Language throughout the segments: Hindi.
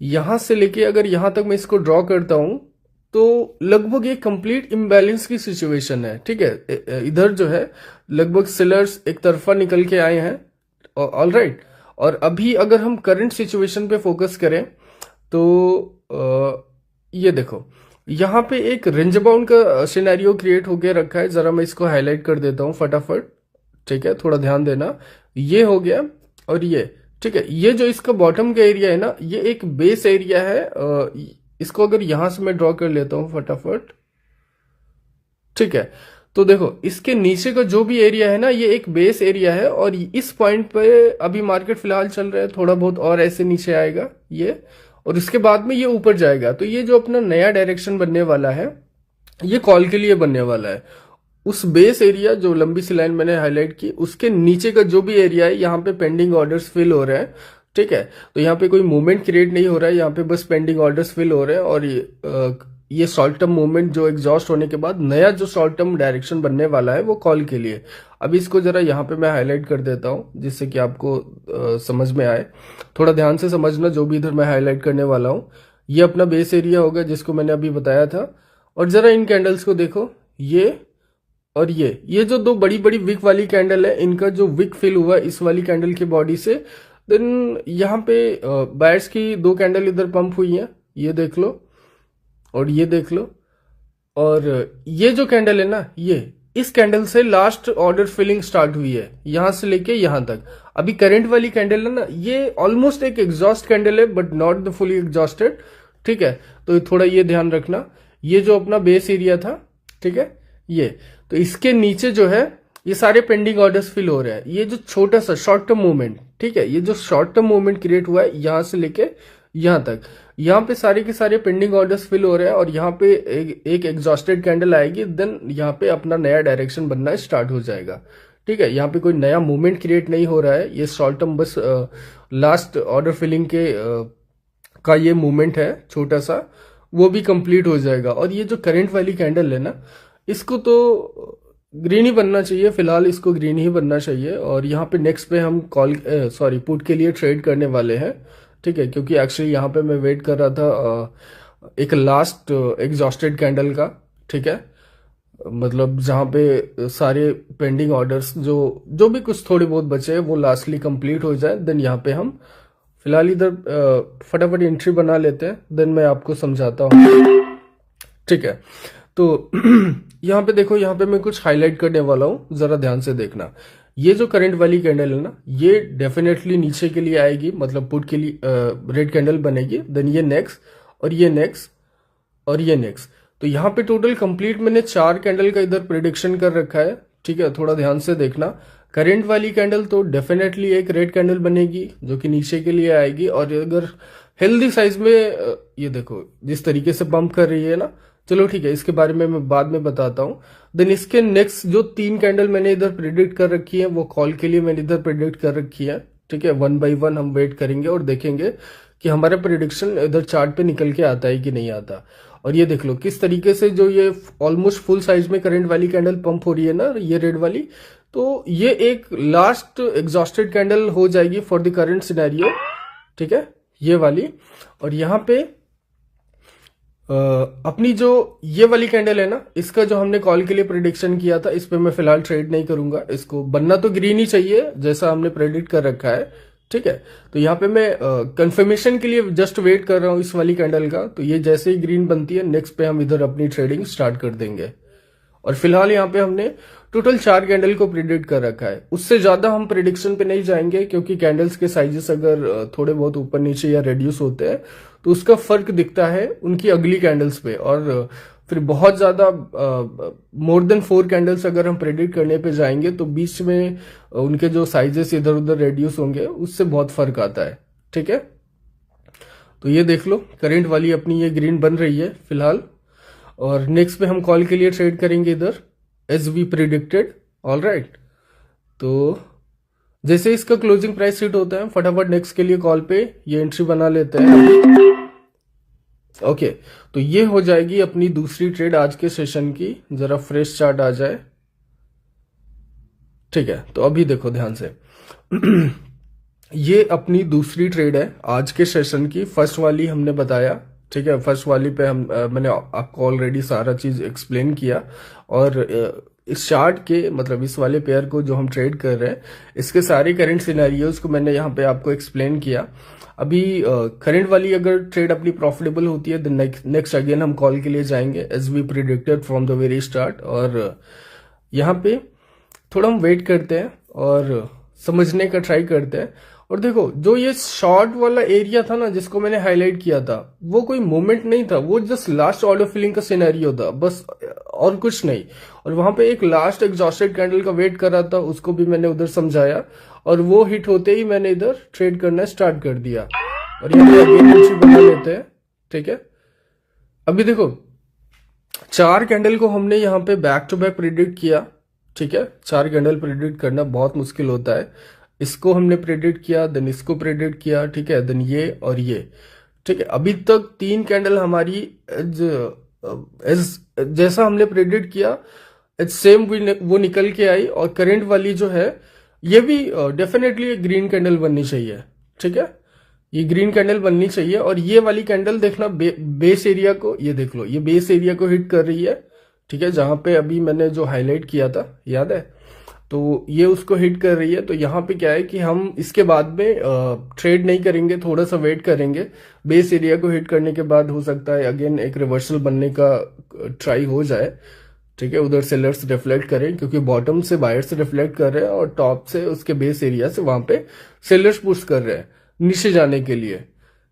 यहां से लेके अगर यहां तक मैं इसको ड्रॉ करता हूं तो लगभग एक कंप्लीट इम्बैलेंस की सिचुएशन है। ठीक है, इधर जो है लगभग सेलर्स एक तरफा निकल के आए हैं। All right. और अभी अगर हम करंट सिचुएशन पे फोकस करें तो ये देखो यहाँ पे एक रेंज बाउंड का सिनेरियो क्रिएट होके रखा है। जरा मैं इसको हाईलाइट कर देता हूँ फटाफट। ठीक है, थोड़ा ध्यान देना। ये हो गया और ये ठीक है। ये जो इसका बॉटम का एरिया है ना, ये एक बेस एरिया है। इसको अगर यहां से मैं ड्रॉ कर लेता हूं फटाफट। ठीक है, तो देखो इसके नीचे का जो भी एरिया है ना, ये एक बेस एरिया है और इस पॉइंट पे अभी मार्केट फिलहाल चल रहा है। थोड़ा बहुत और ऐसे नीचे आएगा ये, और इसके बाद में ये ऊपर जाएगा। तो ये जो अपना नया डायरेक्शन बनने वाला है, ये कॉल के लिए बनने वाला है। उस बेस एरिया जो लंबी सी लाइन मैंने हाईलाइट की, उसके नीचे का जो भी एरिया है, यहाँ पे पेंडिंग ऑर्डर्स फिल हो रहे हैं। ठीक है, तो यहाँ पे कोई मूवमेंट क्रिएट नहीं हो रहा है, यहाँ पे बस पेंडिंग ऑर्डर्स फिल हो रहे हैं। और ये शॉर्ट टर्म मूवमेंट जो एग्जॉस्ट होने के बाद नया जो शॉर्ट टर्म डायरेक्शन बनने वाला है वो कॉल के लिए। अभी इसको जरा यहाँ पे मैं हाईलाइट कर देता हूँ जिससे कि आपको समझ में आए। थोड़ा ध्यान से समझना जो भी इधर मैं हाईलाइट करने वाला हूँ। ये अपना बेस एरिया होगा जिसको मैंने अभी बताया था। और जरा इन कैंडल्स को देखो, ये और ये जो दो बड़ी बड़ी विक वाली कैंडल है, इनका जो विक फिल हुआ इस वाली कैंडल की बॉडी से। देन यहाँ पे बायर्स की दो कैंडल इधर पंप हुई हैं, ये देख लो और ये देख लो। और ये जो कैंडल है ना, ये इस कैंडल से लास्ट ऑर्डर फिलिंग स्टार्ट हुई है, यहां से लेके यहां तक। अभी करंट वाली कैंडल है ना, ये ऑलमोस्ट एक एग्जॉस्ट कैंडल है but not the fully exhausted. ठीक है, तो थोड़ा ये ध्यान रखना। ये जो अपना बेस एरिया था, ठीक है, ये तो इसके नीचे जो है ये सारे पेंडिंग ऑर्डर्स फिल हो रहे हैं। ये जो छोटा सा शॉर्ट टर्म मूवमेंट, ठीक है, ये जो शॉर्ट टर्म मूवमेंट क्रिएट हुआ है यहां से लेके यहां तक, यहाँ पे सारे के सारे पेंडिंग ऑर्डर्स फिल हो रहे हैं। और यहाँ पे एक एग्जॉस्टेड कैंडल आएगी, देन यहाँ पे अपना नया डायरेक्शन बनना स्टार्ट हो जाएगा। ठीक है, यहाँ पे कोई नया मूवमेंट क्रिएट नहीं हो रहा है, ये शॉर्ट टर्म बस लास्ट ऑर्डर फिलिंग के का ये मूवमेंट है छोटा सा, वो भी कंप्लीट हो जाएगा। और ये जो करंट वाली कैंडल है ना, इसको तो ग्रीन ही बनना चाहिए, फिलहाल इसको ग्रीन ही बनना चाहिए। और यहाँ पे नेक्स्ट पे हम पुट के लिए ट्रेड करने वाले हैं। ठीक है, क्योंकि एक्चुअली यहाँ पे मैं वेट कर रहा था एक लास्ट एग्जॉस्टेड कैंडल का। ठीक है, मतलब जहाँ पे सारे पेंडिंग ऑर्डर्स जो जो भी कुछ थोड़े बहुत बचे हैं वो लास्टली कंप्लीट हो जाए। देन यहाँ पे हम फिलहाल इधर फटाफट एंट्री बना लेते हैं, देन मैं आपको समझाता हूँ। ठीक है, तो यहाँ पे देखो, यहाँ पे मैं कुछ हाईलाइट करने वाला हूँ, जरा ध्यान से देखना। ये जो करंट वाली कैंडल है ना, ये डेफिनेटली नीचे के लिए आएगी, मतलब पुट के लिए रेड कैंडल बनेगी। देन ये नेक्स्ट और ये नेक्स्ट और ये नेक्स्ट। तो यहाँ पे टोटल कंप्लीट मैंने 4 कैंडल का इधर प्रिडिक्शन कर रखा है। ठीक है, थोड़ा ध्यान से देखना। करंट वाली कैंडल तो डेफिनेटली एक रेड कैंडल बनेगी जो कि नीचे के लिए आएगी। और अगर हेल्दी साइज में ये देखो जिस तरीके से पंप कर रही है ना, चलो ठीक है, इसके बारे में मैं बाद में बताता हूँ। देन इसके नेक्स्ट जो 3 कैंडल मैंने इधर प्रिडिक्ट कर रखी है वो कॉल के लिए मैंने इधर प्रिडिक्ट कर रखी है। ठीक है, 1 बाय 1 हम वेट करेंगे और देखेंगे कि हमारा प्रिडिक्शन इधर चार्ट पे निकल के आता है कि नहीं आता। और ये देख लो किस तरीके से जो ये ऑलमोस्ट फुल साइज में करंट वाली कैंडल पंप हो रही है ना, ये रेड वाली, तो ये एक लास्ट एग्जॉस्टेड कैंडल हो जाएगी फॉर द करंट सिनेरियो। ठीक है, ये वाली। और यहाँ पे अपनी जो ये वाली कैंडल है ना, इसका जो हमने कॉल के लिए प्रेडिक्शन किया था, इस पे मैं फिलहाल ट्रेड नहीं करूंगा। इसको बनना तो ग्रीन ही चाहिए जैसा हमने प्रेडिक्ट कर रखा है। ठीक है, तो यहाँ पे मैं कंफर्मेशन के लिए जस्ट वेट कर रहा हूँ इस वाली कैंडल का। तो ये जैसे ही ग्रीन बनती है, नेक्स्ट पे हम इधर अपनी ट्रेडिंग स्टार्ट कर देंगे। और फिलहाल यहाँ पे हमने टोटल 4 कैंडल को प्रिडिक्ट कर रखा है। उससे ज्यादा हम प्रिडिक्शन पे नहीं जाएंगे, क्योंकि कैंडल्स के साइजेस अगर थोड़े बहुत ऊपर नीचे या रेड्यूस होते हैं तो उसका फर्क दिखता है उनकी अगली कैंडल्स पे। और फिर बहुत ज्यादा मोर देन 4 कैंडल्स अगर हम प्रेडिक्ट करने पे जाएंगे तो बीच में उनके जो साइजेस इधर उधर रेड्यूस होंगे, उससे बहुत फर्क आता है। ठीक है, तो ये देख लो करंट वाली अपनी ये ग्रीन बन रही है फिलहाल। और नेक्स्ट पे हम कॉल के लिए ट्रेड करेंगे इधर as we predicted. All right, तो जैसे इसका क्लोजिंग प्राइस हिट होता है, फटाफट नेक्स्ट के लिए कॉल पे ये एंट्री बना लेते हैं। ओके, तो ये हो जाएगी अपनी दूसरी ट्रेड आज के सेशन की। जरा फ्रेश चार्ट आ जाए। ठीक है, तो अभी देखो ध्यान से। ये अपनी दूसरी ट्रेड है आज के सेशन की। फर्स्ट वाली हमने बताया, ठीक है, फर्स्ट वाली पे मैंने आपको ऑलरेडी सारा चीज एक्सप्लेन किया। और इस चार्ट के मतलब इस वाले पेयर को जो हम ट्रेड कर रहे हैं, इसके सारे करंट सिनेरियोज को मैंने यहाँ पे आपको एक्सप्लेन किया। अभी करंट वाली अगर ट्रेड अपनी प्रॉफिटेबल होती है, देन नेक्स्ट अगेन हम कॉल के लिए जाएंगे as we predicted from the very start. और यहाँ पे थोड़ा हम वेट करते हैं और समझने का ट्राई करते हैं। और देखो, जो ये शॉर्ट वाला एरिया था ना जिसको मैंने हाईलाइट किया था, वो कोई मूवमेंट नहीं था, वो जस्ट लास्ट ऑर्डर फिलिंग का सिनेरियो था बस, और कुछ नहीं। और वहां पे एक लास्ट एग्जॉस्टेड कैंडल का वेट कर रहा था, उसको भी मैंने उधर समझाया, और वो हिट होते ही मैंने इधर ट्रेड करना स्टार्ट कर दिया। और यहाँ पे अगेन एंट्री बना लेते हैं, ठीक है। अभी देखो, 4 कैंडल को हमने यहाँ पे बैक टू बैक प्रिडिक्ट किया, ठीक है। 4 कैंडल प्रिडिक्ट करना बहुत मुश्किल होता है। इसको हमने प्रिडिक्ट किया, देन इसको प्रिडिक्ट किया, ठीक है, देन ये और ये, ठीक है। अभी तक 3 कैंडल हमारी एज जैसा हमने प्रिडिक्ट किया एज सेम वो निकल के आई। और करंट वाली जो है, ये भी डेफिनेटली ग्रीन कैंडल बननी चाहिए, ठीक है। ये ग्रीन कैंडल बननी चाहिए। और ये वाली कैंडल देखना, बेस एरिया को, ये देख लो, ये बेस एरिया को हिट कर रही है, ठीक है, जहां पे अभी मैंने जो हाईलाइट किया था, याद है, तो ये उसको हिट कर रही है। तो यहाँ पे क्या है कि हम इसके बाद में ट्रेड नहीं करेंगे, थोड़ा सा वेट करेंगे। बेस एरिया को हिट करने के बाद हो सकता है अगेन एक रिवर्सल बनने का ट्राई हो जाए, ठीक है। उधर सेलर्स रिफ्लेक्ट करें, क्योंकि बॉटम से बायर्स रिफ्लेक्ट कर रहे हैं और टॉप से उसके बेस एरिया से वहां पे सेलर्स पुश कर रहे हैं नीचे जाने के लिए,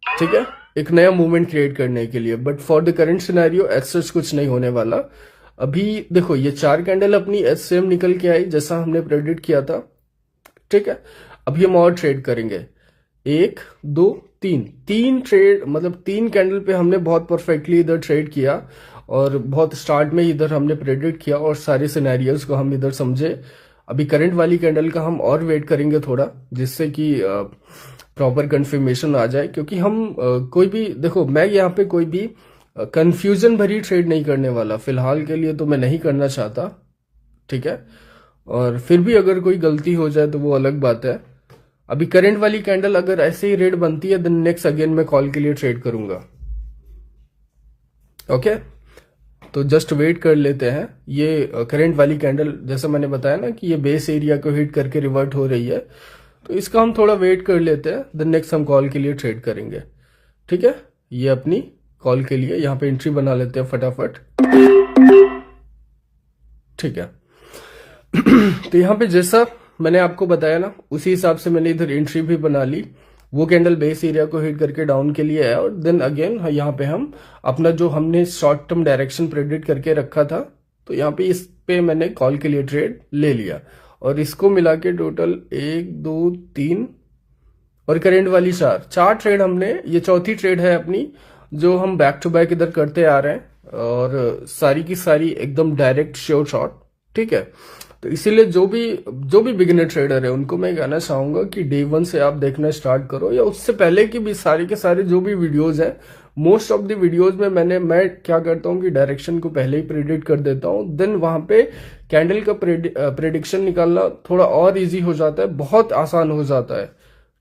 ठीक है, एक नया मूवमेंट क्रिएट करने के लिए। But for the current scenario as such कुछ नहीं होने वाला। अभी देखो, ये 4 कैंडल अपनी एज सेम निकल के आई जैसा हमने प्रेडिक्ट किया था, ठीक है। अभी हम और ट्रेड करेंगे, 1 2 3 ट्रेड, मतलब 3 कैंडल पे हमने बहुत परफेक्टली इधर ट्रेड किया। और बहुत स्टार्ट में इधर हमने प्रेडिक्ट किया और सारे सिनेरियोज को हम इधर समझे। अभी करंट वाली कैंडल का हम और वेट करेंगे थोड़ा, जिससे कि प्रॉपर कंफर्मेशन आ जाए। क्योंकि हम कोई भी, देखो, मैं यहाँ पे कोई भी कंफ्यूजन भरी ट्रेड नहीं करने वाला फिलहाल के लिए, तो मैं नहीं करना चाहता, ठीक है। और फिर भी अगर कोई गलती हो जाए तो वो अलग बात है। अभी करंट वाली कैंडल अगर ऐसे ही रेड बनती है, देन नेक्स्ट अगेन मैं कॉल के लिए ट्रेड करूंगा, ओके। तो जस्ट वेट कर लेते हैं। ये करंट वाली कैंडल, जैसा मैंने बताया ना कि ये बेस एरिया को हिट करके रिवर्ट हो रही है, तो इसका हम थोड़ा वेट कर लेते हैं, देन नेक्स्ट हम कॉल के लिए ट्रेड करेंगे, ठीक है। ये अपनी कॉल के लिए यहाँ पे एंट्री बना लेते हैं फटाफट, ठीक है। तो यहाँ पे जैसा मैंने आपको बताया ना, उसी हिसाब से मैंने इधर एंट्री भी बना ली। वो कैंडल बेस एरिया को हिट करके डाउन के लिए है, और देन अगेन यहाँ पे हम अपना जो हमने शॉर्ट टर्म डायरेक्शन प्रेडिक्ट करके रखा था, तो यहाँ पे इस पे मैंने कॉल के लिए ट्रेड ले लिया। और इसको मिला के टोटल 1 2 3 और करंट वाली 4 ट्रेड हमने, ये चौथी ट्रेड है अपनी, जो हम बैक टू बैक इधर करते आ रहे हैं। और सारी की सारी एकदम डायरेक्ट श्योर शॉट, ठीक है। तो इसीलिए जो भी बिगिनर ट्रेडर है, उनको मैं कहना चाहूंगा कि डे 1 से आप देखना स्टार्ट करो, या उससे पहले की भी सारे के सारे जो भी वीडियोज हैं, मोस्ट ऑफ द वीडियोज में मैं क्या करता हूँ कि डायरेक्शन को पहले ही प्रेडिक्ट कर देता हूँ। देन वहां पे कैंडल का प्रेडिक्शन निकालना थोड़ा और इजी हो जाता है, बहुत आसान हो जाता है,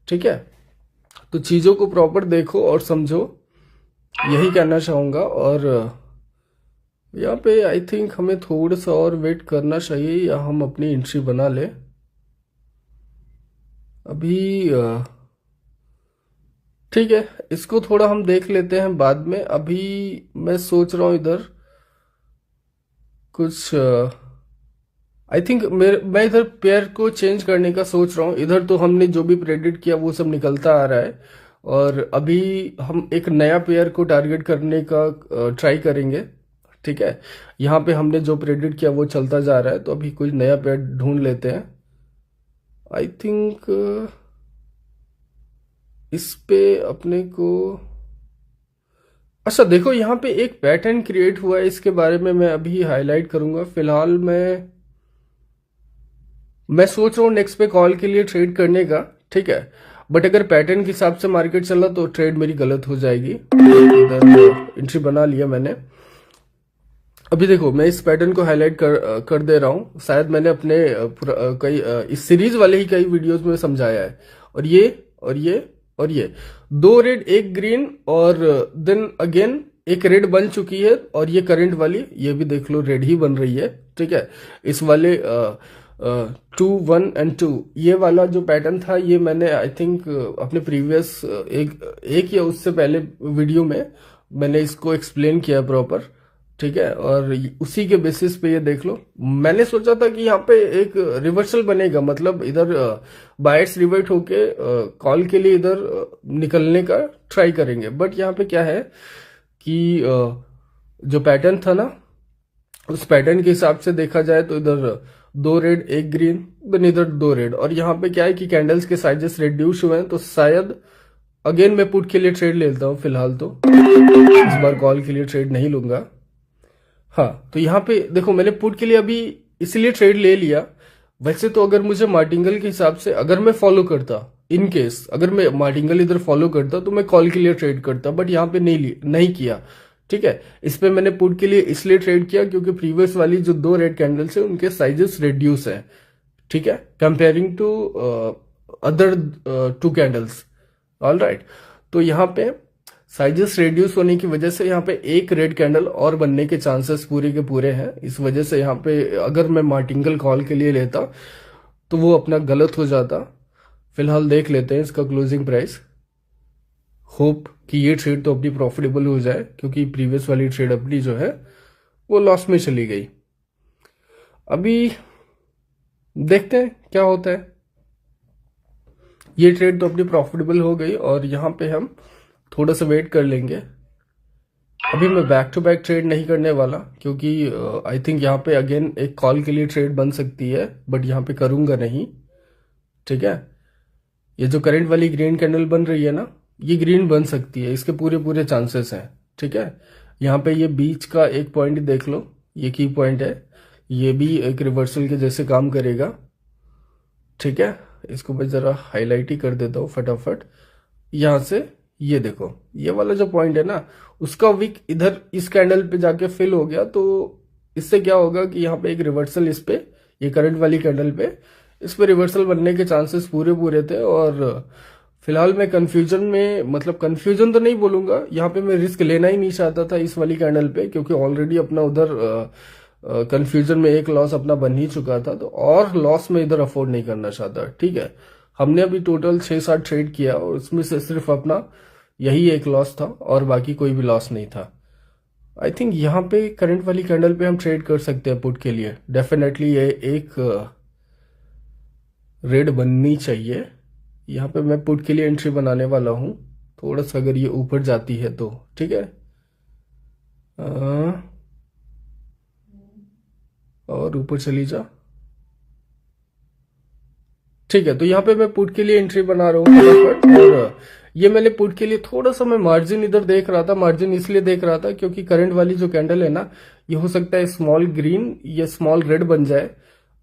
ठीक है। तो चीजों को प्रॉपर देखो और समझो, यही कहना चाहूंगा। और यहाँ पे आई थिंक हमें थोड़ा सा और वेट करना चाहिए, या हम अपनी एंट्री बना ले अभी, ठीक है। इसको थोड़ा हम देख लेते हैं बाद में। अभी मैं सोच रहा हूँ इधर कुछ, आई थिंक मैं इधर पेयर को चेंज करने का सोच रहा हूँ। इधर तो हमने जो भी प्रेडिक्ट किया वो सब निकलता आ रहा है, और अभी हम एक नया पेयर को टारगेट करने का ट्राई करेंगे, ठीक है। यहाँ पे हमने जो प्रेडिक्ट किया वो चलता जा रहा है, तो अभी कोई नया पेयर ढूंढ लेते हैं। आई थिंक इस पे अपने को, अच्छा देखो, यहाँ पे एक पैटर्न क्रिएट हुआ है, इसके बारे में मैं अभी हाईलाइट करूंगा। फिलहाल मैं सोच रहा हूँ नेक्स्ट पे कॉल के लिए ट्रेड करने का, ठीक है। बट अगर पैटर्न के हिसाब से मार्केट चला तो ट्रेड मेरी गलत हो जाएगी। इधर एंट्री बना लिया मैंने। अभी देखो, मैं इस पैटर्न को हाईलाइट कर दे रहा हूँ। शायद मैंने अपने कई इस सीरीज वाले ही कई वीडियोस में समझाया है, और ये और ये और ये 2 रेड 1 ग्रीन, और देन अगेन एक रेड बन चुकी है, और ये करंट वाली ये भी देख लो रेड ही बन रही है। ठीक है, इस वाले 2 1 एंड 2 ये वाला जो पैटर्न था ये मैंने आई थिंक अपने प्रीवियस एक या उससे पहले वीडियो में मैंने इसको एक्सप्लेन किया प्रॉपर। ठीक है, और उसी के बेसिस पे ये देख लो, मैंने सोचा था कि यहाँ पे एक रिवर्सल बनेगा, मतलब इधर बायर्स रिवर्ट होके कॉल के लिए इधर निकलने का ट्राई करेंगे। बट यहाँ पे क्या है कि जो पैटर्न था ना, उस पैटर्न के हिसाब से देखा जाए तो इधर 2 रेड 1 ग्रीन, देन इधर 2 रेड, और यहाँ पे क्या है कि कैंडल्स के साइजेस रिड्यूस हुए हैं, तो शायद अगेन मैं पुट के लिए ट्रेड ले लेता हूँ फिलहाल, तो इस बार कॉल के लिए ट्रेड नहीं लूंगा। हाँ, तो यहाँ पे देखो मैंने पुट के लिए अभी इसलिए ट्रेड ले लिया। वैसे तो अगर मुझे मार्टिंगल के हिसाब से अगर मैं फॉलो करता, इन केस अगर मैं मार्टिंगल इधर फॉलो करता तो मैं कॉल के लिए ट्रेड करता, बट यहाँ पे नहीं किया। ठीक है, इस पे मैंने पुट के लिए इसलिए ट्रेड किया क्योंकि प्रीवियस वाली जो 2 रेड कैंडल्स है उनके साइजेस रिड्यूस है। ठीक है, comparing to other 2 candles. All right, तो यहाँ पे साइजेस रिड्यूस होने की वजह से यहाँ पे एक रेड कैंडल और बनने के चांसेस पूरे के पूरे हैं। इस वजह से यहाँ पे अगर मैं मार्टिंगल कॉल के लिए लेता तो वो अपना गलत हो जाता। फिलहाल देख लेते हैं इसका क्लोजिंग प्राइस। होप कि ये ट्रेड तो अपनी प्रॉफिटेबल हो जाए, क्योंकि प्रीवियस वाली ट्रेड अपनी जो है वो लॉस में चली गई। अभी देखते हैं क्या होता है। ये ट्रेड तो अपनी प्रॉफिटेबल हो गई, और यहाँ पे हम थोड़ा सा वेट कर लेंगे। अभी मैं बैक टू बैक ट्रेड नहीं करने वाला, क्योंकि आई थिंक यहाँ पे अगेन एक कॉल के लिए ट्रेड बन सकती है, बट यहाँ पे करूंगा नहीं। ठीक है, ये जो करंट वाली ग्रीन कैंडल बन रही है ना, ये ग्रीन बन सकती है, इसके पूरे पूरे चांसेस हैं। ठीक है, यहाँ पे ये बीच का एक पॉइंट देख लो, ये की पॉइंट है, ये भी एक रिवर्सल के जैसे काम करेगा। ठीक है, इसको मैं जरा हाईलाइट ही कर देता हूँ फटाफट। यहां से ये देखो, ये वाला जो पॉइंट है ना, उसका विक इधर इस कैंडल पे जाके फिल हो गया, तो इससे क्या होगा कि यहाँ पे एक रिवर्सल इस पे, ये करंट वाली कैंडल पे, इस पे रिवर्सल बनने के चांसेस पूरे पूरे थे। और फिलहाल मैं कंफ्यूजन में, मतलब कंफ्यूजन तो नहीं बोलूंगा, यहाँ पे मैं रिस्क लेना ही नहीं चाहता था इस वाली कैंडल पे, क्योंकि ऑलरेडी अपना उधर कंफ्यूजन में एक लॉस अपना बन ही चुका था, तो और लॉस में इधर अफोर्ड नहीं करना चाहता। ठीक है, हमने अभी टोटल 6-7 ट्रेड किया, और उसमें से सिर्फ अपना यही एक लॉस था, और बाकी कोई भी लॉस नहीं था। आई थिंक यहाँ पे करंट वाली कैंडल पे हम ट्रेड कर सकते हैं पुट के लिए। डेफिनेटली ये एक रेड बननी चाहिए। यहाँ पे मैं पुट के लिए एंट्री बनाने वाला हूँ, थोड़ा सा अगर ये ऊपर जाती है तो। ठीक है, और ऊपर चली जा। ठीक है, तो यहाँ पे मैं पुट के लिए एंट्री बना रहा हूँ फटाफट। और ये मैंने पुट के लिए थोड़ा सा मैं मार्जिन इधर देख रहा था। मार्जिन इसलिए देख रहा था क्योंकि करंट वाली जो कैंडल है ना, ये हो सकता है स्मॉल ग्रीन या स्मॉल रेड बन जाए।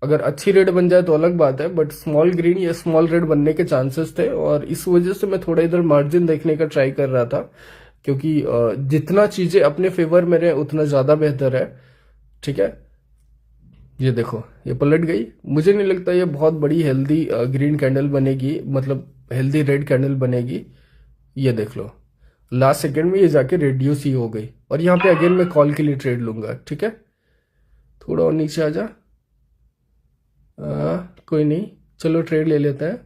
अगर अच्छी रेड बन जाए तो अलग बात है, बट स्मॉल ग्रीन या स्मॉल रेड बनने के चांसेस थे, और इस वजह से मैं थोड़ा इधर मार्जिन देखने का ट्राई कर रहा था, क्योंकि जितना चीजें अपने फेवर में रहे उतना ज्यादा बेहतर है। ठीक है, ये देखो ये पलट गई। मुझे नहीं लगता ये बहुत बड़ी हेल्दी ग्रीन कैंडल बनेगी, मतलब हेल्दी रेड कैंडल बनेगी। ये देख लो, लास्ट सेकंड में ये जाके रिड्यूस ही हो गई, और यहाँ पे अगेन मैं कॉल के लिए ट्रेड लूंगा। ठीक है, थोड़ा और नीचे आ जा। कोई नहीं, चलो ट्रेड ले लेते हैं।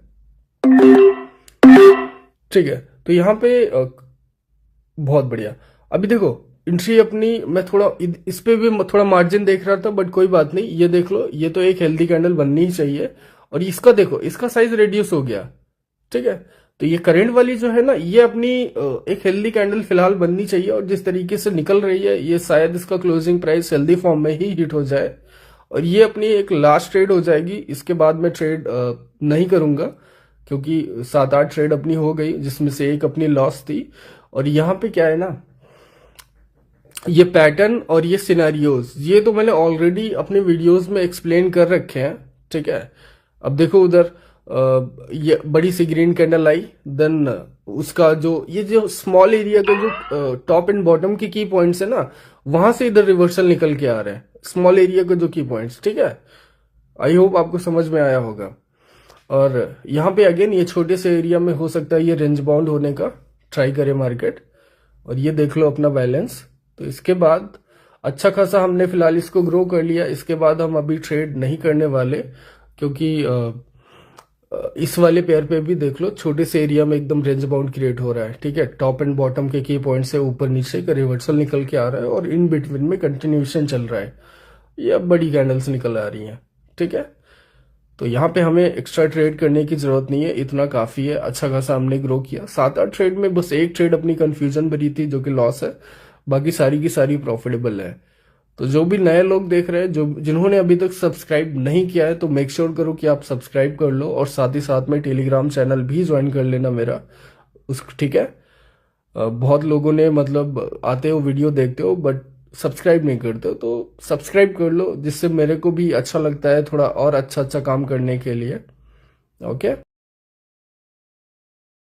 ठीक है, तो यहाँ पे बहुत बढ़िया। अभी देखो एंट्री अपनी, मैं थोड़ा इस पे भी थोड़ा मार्जिन देख रहा था, बट कोई बात नहीं। ये देख लो, ये तो एक हेल्दी कैंडल बननी ही चाहिए, और इसका देखो इसका साइज रिड्यूस हो गया। ठीक है, तो ये करंट वाली जो है ना, ये अपनी एक हेल्दी कैंडल फिलहाल बननी चाहिए, और जिस तरीके से निकल रही है, ये शायद इसका क्लोजिंग प्राइस हेल्दी फॉर्म में ही हिट हो जाए, और ये अपनी एक लास्ट ट्रेड हो जाएगी। इसके बाद मैं ट्रेड नहीं करूंगा, क्योंकि 7-8 ट्रेड अपनी हो गई, जिसमें से एक अपनी लॉस थी। और यहाँ पे क्या है ना, ये पैटर्न और ये सिनेरियोज, ये तो मैंने ऑलरेडी अपने वीडियोस में एक्सप्लेन कर रखे हैं। ठीक है, अब देखो उधर ये बड़ी सी ग्रीन कैंडल आई, देन उसका जो स्मॉल एरिया का जो टॉप एंड बॉटम के की पॉइंट्स है ना, वहां से इधर रिवर्सल निकल के आ रहे हैं, स्मॉल एरिया का जो की पॉइंट्स। ठीक है, आई होप आपको समझ में आया होगा। और यहाँ पे अगेन ये छोटे से एरिया में हो सकता है ये रेंज बाउंड होने का ट्राई करे मार्केट। और ये देख लो अपना बैलेंस। तो इसके बाद अच्छा खासा हमने फिलहाल इसको ग्रो कर लिया। इसके बाद हम अभी ट्रेड नहीं करने वाले, क्योंकि इस वाले पेयर पे भी देख लो छोटे से एरिया में एकदम रेंज बाउंड क्रिएट हो रहा है। ठीक है, टॉप एंड बॉटम के की पॉइंट से ऊपर नीचे का रिवर्सल निकल के आ रहा है और इन बिटवीन में कंटिन्यूएशन चल रहा है। ये अब बड़ी कैंडल्स निकल आ रही हैं। ठीक है, तो यहाँ पे हमें एक्स्ट्रा ट्रेड करने की जरूरत नहीं है, इतना काफी है। अच्छा खासा हमने ग्रो किया। 7-8 ट्रेड में बस एक ट्रेड अपनी कंफ्यूजन भरी थी जो कि लॉस है, बाकी सारी की सारी प्रॉफिटेबल है। तो जो भी नए लोग देख रहे हैं, जो जिन्होंने अभी तक सब्सक्राइब नहीं किया है, तो मेक श्योर करो कि आप सब्सक्राइब कर लो और साथ ही साथ में टेलीग्राम चैनल भी ज्वाइन कर लेना मेरा उस। ठीक है, बहुत लोगों ने मतलब आते हो वीडियो देखते हो बट सब्सक्राइब नहीं करते हो, तो सब्सक्राइब कर लो जिससे मेरे को भी अच्छा लगता है थोड़ा और अच्छा अच्छा काम करने के लिए। ओके।